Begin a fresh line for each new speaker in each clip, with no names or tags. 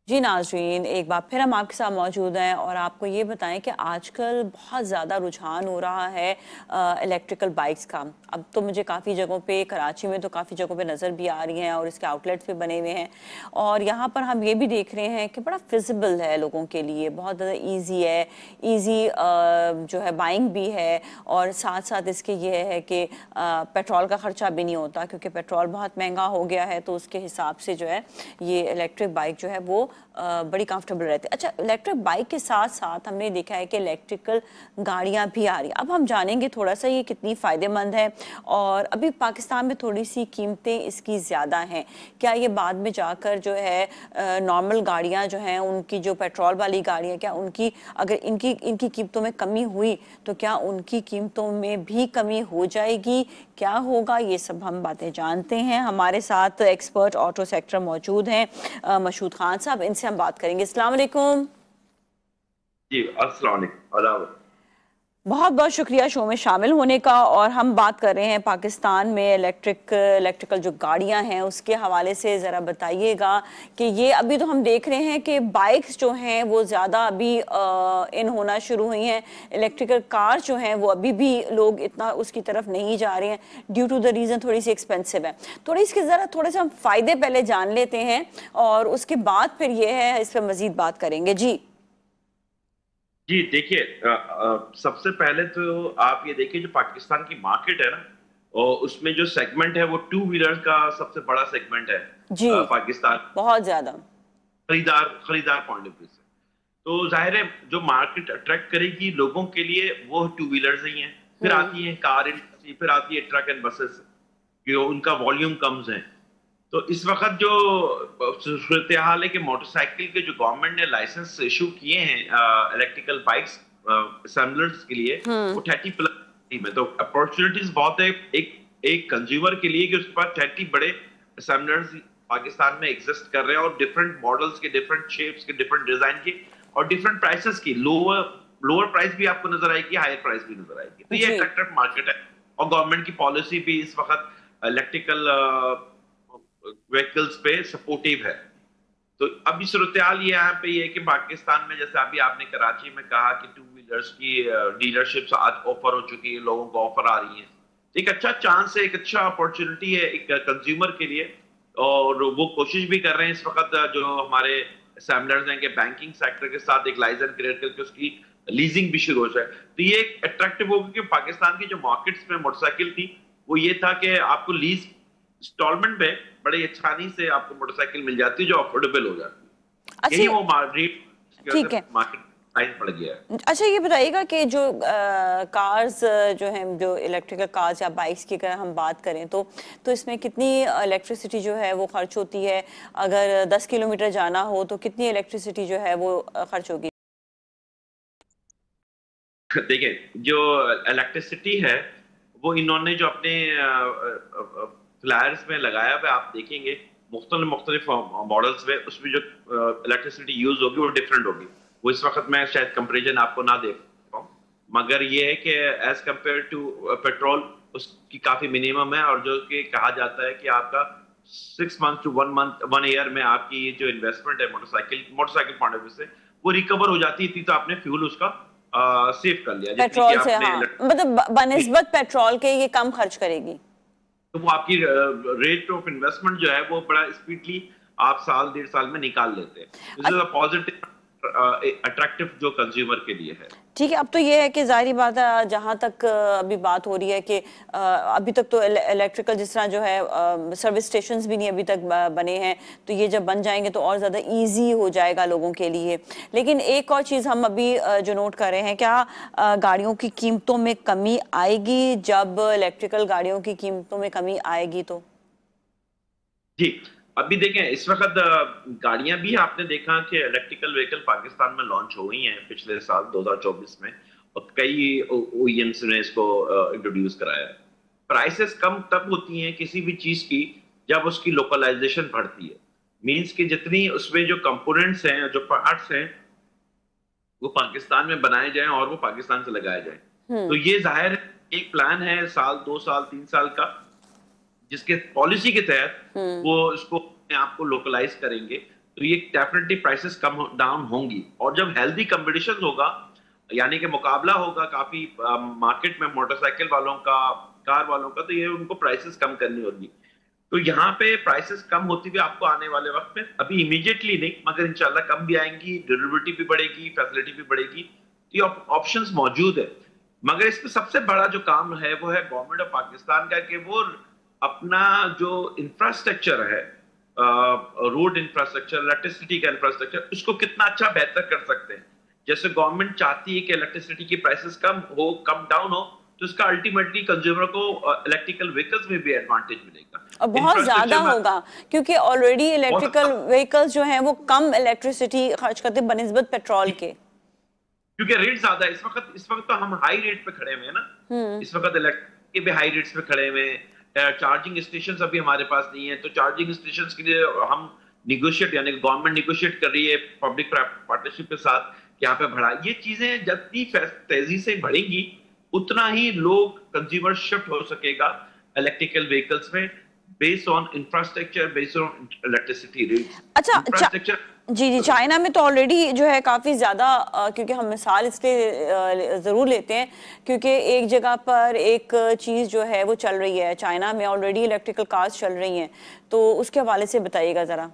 जी नाज़रीन, एक बार फिर हम आपके साथ मौजूद हैं और आपको ये बताएं कि आजकल बहुत ज़्यादा रुझान हो रहा है इलेक्ट्रिकल बाइक्स का। अब तो मुझे काफ़ी जगहों पे, कराची में तो काफ़ी जगहों पे नज़र भी आ रही हैं और इसके आउटलेट्स भी बने हुए हैं। और यहाँ पर हम ये भी देख रहे हैं कि बड़ा फिजिबल है लोगों के लिए, बहुत ज़्यादा ईजी है, ईजी जो है बाइंग भी है। और साथ साथ इसके ये है कि पेट्रोल का ख़र्चा भी नहीं होता, क्योंकि पेट्रोल बहुत महंगा हो गया है, तो उसके हिसाब से जो है ये इलेक्ट्रिक बाइक जो है वो बड़ी कंफर्टेबल रहती है। अच्छा, इलेक्ट्रिक बाइक के साथ साथ हमने देखा है कि इलेक्ट्रिकल गाड़ियां भी आ रही हैं। अब हम जानेंगे थोड़ा सा ये कितनी फ़ायदेमंद है। और अभी पाकिस्तान में थोड़ी सी कीमतें इसकी ज़्यादा हैं। क्या ये बाद में जाकर जो है नॉर्मल गाड़ियां जो हैं, उनकी जो पेट्रोल वाली गाड़ियां, क्या उनकी अगर इनकी इनकी कीमतों में कमी हुई तो क्या उनकी कीमतों में भी कमी हो जाएगी? क्या होगा, ये सब हम बातें जानते हैं। हमारे साथ एक्सपर्ट ऑटो सेक्टर मौजूद हैं, मशहूद खान साहब, इनसे हम बात करेंगे। अस्सलाम वालेकुम।
जी अस्सलाम वालेकुम आदाब।
बहुत बहुत शुक्रिया शो में शामिल होने का। और हम बात कर रहे हैं पाकिस्तान में इलेक्ट्रिकल जो गाड़ियां हैं उसके हवाले से। ज़रा बताइएगा कि ये अभी तो हम देख रहे हैं कि बाइक्स जो हैं वो ज़्यादा अभी इन होना शुरू हुई हैं। इलेक्ट्रिकल कार जो हैं वो अभी भी लोग इतना उसकी तरफ नहीं जा रहे हैं, ड्यू टू द रीज़न थोड़ी सी एक्सपेंसिव है। थोड़ी इसके ज़रा थोड़े से हम फ़ायदे पहले जान लेते हैं और उसके बाद फिर ये है इस पर मज़ीद बात करेंगे। जी
जी देखिए, सबसे पहले तो आप ये देखिए जो पाकिस्तान की मार्केट है ना, और उसमें जो सेगमेंट है वो टू व्हीलर का सबसे बड़ा सेगमेंट है।
जी,
पाकिस्तान
बहुत ज़्यादा।
खरीदार खरीदार पॉइंट ऑफ व्यू से तो जाहिर है जो मार्केट अट्रैक्ट करेगी लोगों के लिए वो टू व्हीलर्स ही हैं। फिर
हम्म।
आती है कार इंडस्ट्री, फिर आती है ट्रक एंड बसेस, जो उनका वॉल्यूम कम्स है। तो इस वक्त जो सूरत हाल है कि मोटरसाइकिल के जो गवर्नमेंट ने लाइसेंस इशू किए हैं इलेक्ट्रिकल बाइक्स असेंबलर्स के लिए,
हम्म।
वो 30+ में, तो अपॉर्चुनिटीज बहुत है एक एक कंज्यूमर के लिए कि उसके पास 30 बड़े असेंबलर्स पाकिस्तान में एग्जिस्ट कर रहे हैं, और डिफरेंट मॉडल्स के, डिफरेंट शेप्स के, डिफरेंट डिजाइन के, और डिफरेंट प्राइसेस की। लोअर लोअर प्राइस भी आपको नजर आएगी, हायर प्राइस भी नजर आएगी। तो ये
जी।
अट्रैक्टिव मार्केट है। और गवर्नमेंट की पॉलिसी भी इस वक्त इलेक्ट्रिकल व्हीकल्स पे सपोर्टिव है। तो अभी सूरत हाल ये यहाँ पे ये है कि पाकिस्तान में, जैसे अभी आपने कराची में कहा कि टू व्हीलर्स की डीलरशिप्स आज ऑफर हो चुकी है, लोगों को ऑफर आ रही है। एक अच्छा चांस है, एक अच्छा अपॉर्चुनिटी है एक कंज्यूमर के लिए। और वो कोशिश भी कर रहे हैं इस वक्त, जो हमारे असेंबलर्स हैं, कि बैंकिंग सेक्टर के साथ एक लाइसेंस क्रिएट करके उसकी लीजिंग भी शुरू हो जाए। तो ये एक अट्रैक्टिव होगा कि पाकिस्तान की जो मार्केट्स में मोटरसाइकिल थी वो ये था कि आपको लीज इंस्टॉलमेंट पे बड़ी आसानी से आपको मोटरसाइकिल मिल जाती है, जो अफोर्डेबल हो जाती है।
अच्छा
यही वो मार्केट
ठीक है।
लाइन पड़ गया है।
अच्छा, ये बताइएगा कि जो कार्स जो हैं, जो इलेक्ट्रिकल कार्स या बाइक्स की अगर हम बात करें तो इसमें कितनी इलेक्ट्रिसिटी जो है वो खर्च होती है? अगर 10 किलोमीटर जाना हो तो कितनी इलेक्ट्रिसिटी जो है वो खर्च होगी?
देखिए जो इलेक्ट्रिसिटी है वो इन्होंने जो अपने फ्लायर्स में लगाया हुआ आप देखेंगे, मुख्तलिफ मॉडल्स में, उसमें जो इलेक्ट्रिसिटी यूज होगी वो डिफरेंट होगी। वो इस वक्त मैं शायद कंपेरिजन आपको ना दे पाऊँ, मगर ये है कि एज कंपेयर टू पेट्रोल उसकी काफी मिनिमम है। और जो कि कहा जाता है कि आपका 6 मंथ टू 1 मंथ 1 ईयर में आपकी जो इन्वेस्टमेंट है मोटरसाइकिल पॉइंट ऑफ व्यू से वो रिकवर हो जाती थी। तो आपने फ्यूल उसका सेव कर लिया, जितनी कि
पेट्रोल से,
आपने
हाँ, मतलब बनिस्बत पेट्रोल के ये कम खर्च करेगी।
तो वो आपकी रेट ऑफ इन्वेस्टमेंट जो है वो बड़ा स्पीडली आप साल 1.5 साल में निकाल लेते हैं। This is a positive attractive जो कंज्यूमर के लिए है।
ठीक है। अब तो ये है कि जाहिर बात है, जहाँ तक अभी बात हो रही है कि अभी तक तो इलेक्ट्रिकल जिस तरह जो है सर्विस स्टेशंस भी नहीं अभी तक बने हैं, तो ये जब बन जाएंगे तो और ज़्यादा इजी हो जाएगा लोगों के लिए। लेकिन एक और चीज़ हम अभी जो नोट कर रहे हैं, क्या गाड़ियों की कीमतों में कमी आएगी? जब इलेक्ट्रिकल गाड़ियों की कीमतों में कमी आएगी तो?
जी अभी देखें इस वक्त गाड़ियां भी आपने देखा कि इलेक्ट्रिकल व्हीकल पाकिस्तान में लॉन्च हो गई हैं पिछले साल 2024 में, और कई ओईएम्स ने इसको इंट्रोड्यूस कराया है। प्राइसेस कम तब होती हैं किसी भी चीज की जब उसकी लोकलाइजेशन बढ़ती है। मींस कि जितनी उसमें जो कंपोनेंट्स हैं, जो पार्ट्स हैं, वो पाकिस्तान में बनाए जाएं और वो पाकिस्तान से लगाए जाएं। तो
हम्म।
ये जाहिर है एक प्लान है साल 2 साल 3 साल का, जिसके पॉलिसी के तहत
हम्म।
वो इसको अपने आप को लोकलाइज करेंगे। तो ये डेफिनेटली प्राइसेस कम डाउन होंगी। और जब हेल्दी कंपटीशन होगा, यानी कि मुकाबला होगा काफी मार्केट में मोटरसाइकिल वालों का, कार वालों का, तो ये उनको प्राइसेस कम करनी होगी। तो यहाँ पे प्राइसेस कम होती हुई आपको आने वाले वक्त में, अभी इमीडिएटली नहीं मगर इंशाल्लाह कम भी आएंगी, ड्यूरेबिलिटी भी बढ़ेगी, फैसिलिटी भी बढ़ेगी, ये ऑप्शंस मौजूद है। मगर इसमें सबसे बड़ा जो काम है वो है गवर्नमेंट ऑफ पाकिस्तान का, कि वो अपना जो इंफ्रास्ट्रक्चर है, रोड इंफ्रास्ट्रक्चर, इलेक्ट्रिसिटी का इंफ्रास्ट्रक्चर, उसको कितना अच्छा बेहतर कर सकते हैं। जैसे गवर्नमेंट चाहती है कि इलेक्ट्रिसिटी की प्राइसेस कम हो, कम डाउन हो, तो इसका अल्टीमेटली कंज्यूमर को इलेक्ट्रिकल व्हीकल्स में भी एडवांटेज मिलेगा
और बहुत ज्यादा होगा, क्योंकि ऑलरेडी इलेक्ट्रिकल व्हीकल्स जो हैं वो कम इलेक्ट्रिसिटी खर्च करते हैं बनिस्बत पेट्रोल के,
क्योंकि रेट ज्यादा है। इस वक्त तो हम हाई रेट पे खड़े हुए हैं ना, इस वक्त इलेक्ट्रिक के भी हाई रेट्स पे खड़े हुए हैं। चार्जिंग स्टेशन अभी हमारे पास नहीं है, तो चार्जिंग स्टेशन के लिए हम निगोशिएट, यानी गवर्नमेंट निगोशिएट कर रही है पब्लिक पार्टनरशिप के साथ कि यहाँ पे बढ़ा। ये चीजें जितनी तेजी से बढ़ेंगी उतना ही लोग, कंज्यूमर शिफ्ट हो सकेगा इलेक्ट्रिकल व्हीकल्स में, based on infrastructure, based on electricity rates.
अच्छा,
इंफ्रास्ट्रक्चर
जी जी, चाइना में तो ऑलरेडी जो है काफ़ी ज़्यादा, क्योंकि हम मिसाल इसलिए ज़रूर लेते हैं क्योंकि एक जगह पर एक चीज़ जो है वो चल रही है, चाइना में ऑलरेडी इलेक्ट्रिकल कार्स चल रही हैं, तो उसके हवाले से बताइएगा ज़रा।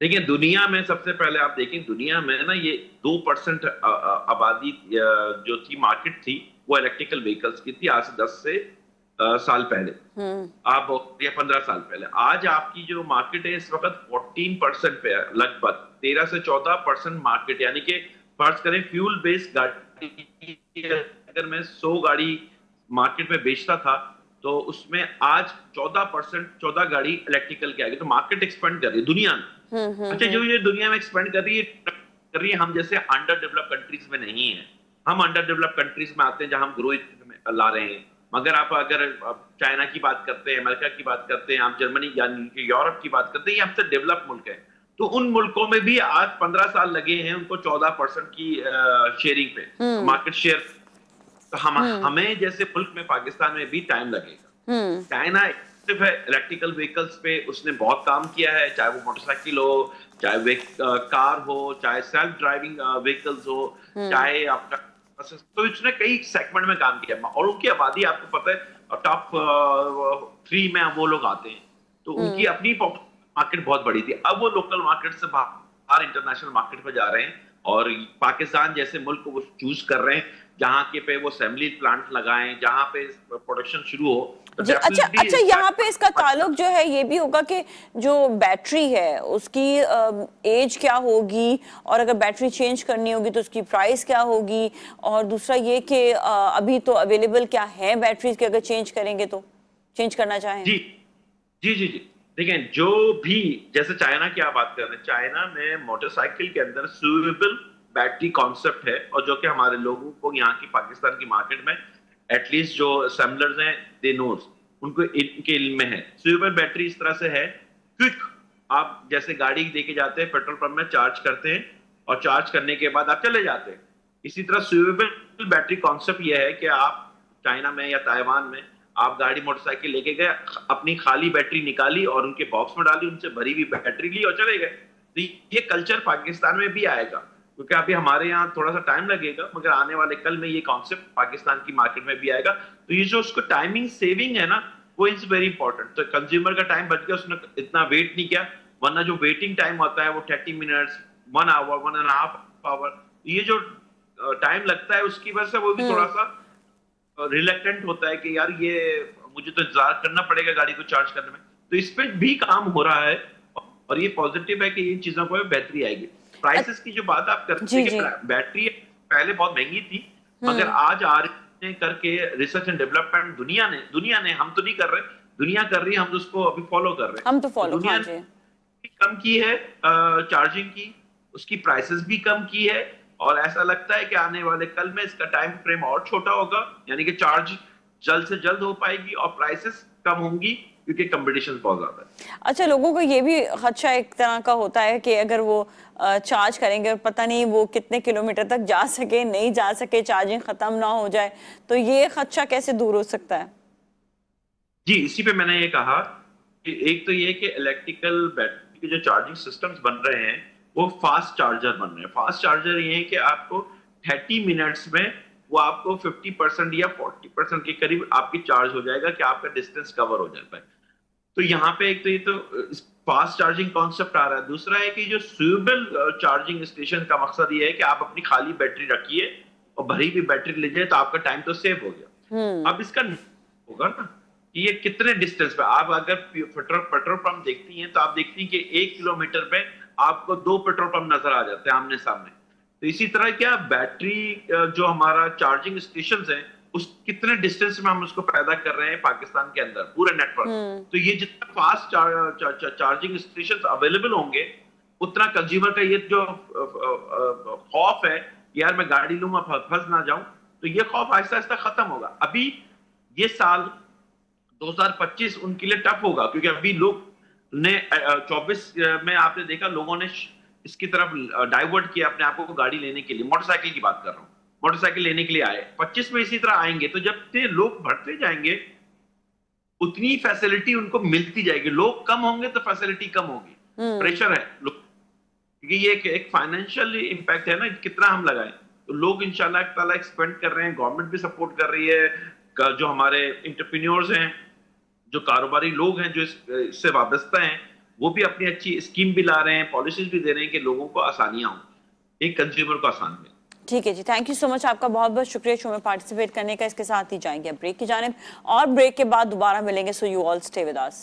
देखिए, दुनिया में सबसे पहले आप देखें, दुनिया में ना ये 2% आबादी जो थी, मार्केट थी, वो इलेक्ट्रिकल व्हीकल्स की थी आज से 10 से साल पहले, आप या 15 साल पहले। आज आपकी जो मार्केट है इस वक्त 14% पे है, लगभग 13 से 14% मार्केट, यानी कि फर्ज करें फ्यूल बेस्ड गाड़ी अगर मैं 100 गाड़ी मार्केट में बेचता था, तो उसमें आज 14 गाड़ी इलेक्ट्रिकल की आ गई। तो मार्केट एक्सपेंड कर रही है दुनिया में। अच्छा, जो ये दुनिया में एक्सपेंड कर रही है, हम जैसे अंडर डेवलप कंट्रीज में नहीं है। हम अंडर डेवलप कंट्रीज में आते हैं जहां हम ग्रोथ ला रहे हैं। मगर आप अगर चाइना की बात करते हैं, अमेरिका की बात करते हैं, आप जर्मनी यानी कि यूरोप की बात करते हैं, ये हमसे डेवलप मुल्क है। तो उन मुल्कों में भी आज 15 साल लगे हैं उनको 14% की शेयरिंग पे, मार्केट शेयर। तो हमें जैसे मुल्क में, पाकिस्तान में भी टाइम लगेगा। चाइना सिर्फ है इलेक्ट्रिकल व्हीकल्स पे, उसने बहुत काम किया है, चाहे वो मोटरसाइकिल हो, चाहे कार हो, चाहे सेल्फ ड्राइविंग व्हीकल्स हो, चाहे आपका, तो इसने कई सेगमेंट में काम किया। और उनकी आबादी आपको पता है टॉप 3 में वो लोग आते हैं, तो उनकी अपनी मार्केट बहुत बड़ी थी। अब वो लोकल मार्केट से बाहर इंटरनेशनल मार्केट पर जा रहे हैं, और पाकिस्तान जैसे मुल्क को वो चूज कर रहे हैं जहां के पे वो असेंबली प्लांट लगाएं, जहां पे प्रोडक्शन शुरू हो। तो
जी, अच्छा, यहाँ पे इसका ताल्लुक जो है ये भी होगा कि जो बैटरी है उसकी एज क्या होगी, और अगर बैटरी चेंज करनी होगी तो उसकी प्राइस क्या होगी, और दूसरा ये कि अभी तो अवेलेबल क्या है बैटरीज के, अगर चेंज करेंगे तो, चेंज करना चाहें।
जी जी जी जी, देखिए, जो भी, जैसे चाइना की आप बात कर रहे हैं, चाइना में मोटरसाइकिल के अंदर स्विवेबल बैटरी कॉन्सेप्ट है, और जो कि हमारे लोगों को यहाँ की पाकिस्तान की मार्केट में एटलीस्ट जो असेंबलर्स हैं दे नोज, उनको इनके इल्म में है। स्विवेबल बैटरी इस तरह से है, क्विक, आप जैसे गाड़ी देके जाते हैं पेट्रोल पंप में, चार्ज करते हैं और चार्ज करने के बाद आप चले जाते हैं। इसी तरह स्विवेबल बैटरी कॉन्सेप्ट यह है कि आप चाइना में या ताइवान में आप गाड़ी मोटरसाइकिल लेके गए, अपनी खाली बैटरी निकाली और उनके बॉक्स में डाली, उनसे भरी हुई बैटरी ली और चले गए। तो ये कल्चर पाकिस्तान में भी आएगा, क्योंकि अभी हमारे यहाँ थोड़ा सा टाइम लगेगा, मगर आने वाले कल में ये कॉन्सेप्ट पाकिस्तान की मार्केट में भी आएगा। तो ये जो उसको टाइमिंग सेविंग है ना, वो इज वेरी इंपॉर्टेंट। तो कंज्यूमर का टाइम बच गया, उसने इतना वेट नहीं किया, वरना जो वेटिंग टाइम होता है वो 30 मिनट्स, 1 आवर, 1.5 आवर, ये जो टाइम लगता है उसकी वजह से वो भी थोड़ा सा रिलेक्टेंट होता है कि यार ये मुझे तो इंतजार करना पड़ेगा गाड़ी को चार्ज करने में। तो इस पे भी काम हो रहा है, और ये पॉजिटिव है कि इन चीजों को बेहतरी आएगी। प्राइसेस की जो बात आप करते हैं कि बैटरी पहले बहुत महंगी थी, मगर आज आ रही करके रिसर्च एंड डेवलपमेंट दुनिया ने, हम तो नहीं कर रहे, दुनिया कर रही है, हम तो उसको अभी फॉलो कर रहे हैं।
हम तो फॉलो,
दुनिया ने कम की है चार्जिंग की, उसकी प्राइसेस भी कम की है, और ऐसा लगता है कि आने वाले कल में इसका टाइम फ्रेम और छोटा होगा, यानी कि चार्ज जल्द से जल्द हो पाएगी और प्राइसेस कम होंगी, क्योंकि कंपटीशन बहुत ज्यादा है।
अच्छा, लोगों को ये भी खदशा एक तरह का होता है कि अगर वो चार्ज करेंगे और पता नहीं वो कितने किलोमीटर तक जा सके, नहीं जा सके, चार्जिंग खत्म ना हो जाए, तो ये खदशा कैसे दूर हो सकता है?
जी, इसी पे मैंने ये कहा कि एक तो ये कि इलेक्ट्रिकल के जो चार्जिंग सिस्टम्स बन रहे हैं वो फास्ट चार्जर बन रहे हैं। फास्ट चार्जर ये है कि आपको 30 मिनट्स में वो आपको 50% या 40% के करीब आपकी चार्ज हो जाएगा कि आपका डिस्टेंस कवर हो जाता है। तो यहाँ पे एक तो ये तो फास्ट चार्जिंग कॉन्सेप्ट आ रहा है। दूसरा है कि जो स्यूएबल चार्जिंग स्टेशन का मकसद ये है कि आप अपनी खाली बैटरी रखिए और भरी हुई बैटरी ले जाए, तो आपका टाइम तो सेव हो गया। अब इसका होगा ना कि ये कितने डिस्टेंस पे, आप अगर पेट्रोल पंप देखती हैं तो आप देखती हैं कि 1 किलोमीटर पे आपको 2 पेट्रोल पंप नजर आ जाते हैं आमने सामने। तो इसी तरह क्या बैटरी जो हमारा चार्जिंग स्टेशन है उस कितने डिस्टेंस में हम उसको पैदा कर रहे हैं पाकिस्तान के अंदर पूरे नेटवर्क। तो ये जितना फास्ट चार्जिंग स्टेशन अवेलेबल होंगे उतना कंज्यूमर का ये जो खौफ है यार मैं गाड़ी लूंगा फंस ना जाऊं, तो ये खौफ आहिस्ता आहिस्ता खत्म होगा। अभी ये साल 2025 उनके लिए टफ होगा क्योंकि अभी लोग ने 24 में आपने देखा लोगों ने इसकी तरफ डाइवर्ट किया अपने आप को गाड़ी लेने के लिए। मोटरसाइकिल की बात कर रहा हूं, मोटरसाइकिल लेने के लिए आए, 25 में इसी तरह आएंगे। तो जब से लोग बढ़ते जाएंगे उतनी फैसिलिटी उनको मिलती जाएगी। लोग कम होंगे तो फैसिलिटी कम होगी। प्रेशर है लोग, क्योंकि ये एक फाइनेंशियल इम्पैक्ट है ना, कितना हम लगाएं। तो लोग इंशाल्लाह ताला एक्सपेंड कर रहे हैं, गवर्नमेंट भी सपोर्ट कर रही है, जो हमारे इंटरप्रेन्योर्स हैं, जो कारोबारी लोग हैं जो इससे वाबस्ता हैं, वो भी अपनी अच्छी स्कीम भी ला रहे हैं, पॉलिसीज भी दे रहे हैं कि लोगों को आसानियां हो, एक कंज्यूमर को आसान मिले।
ठीक है जी, थैंक यू सो मच, आपका बहुत बहुत शुक्रिया शो में पार्टिसिपेट करने का। इसके साथ ही जाएंगे ब्रेक की जानिब और ब्रेक के बाद दोबारा मिलेंगे। So you all stay with us.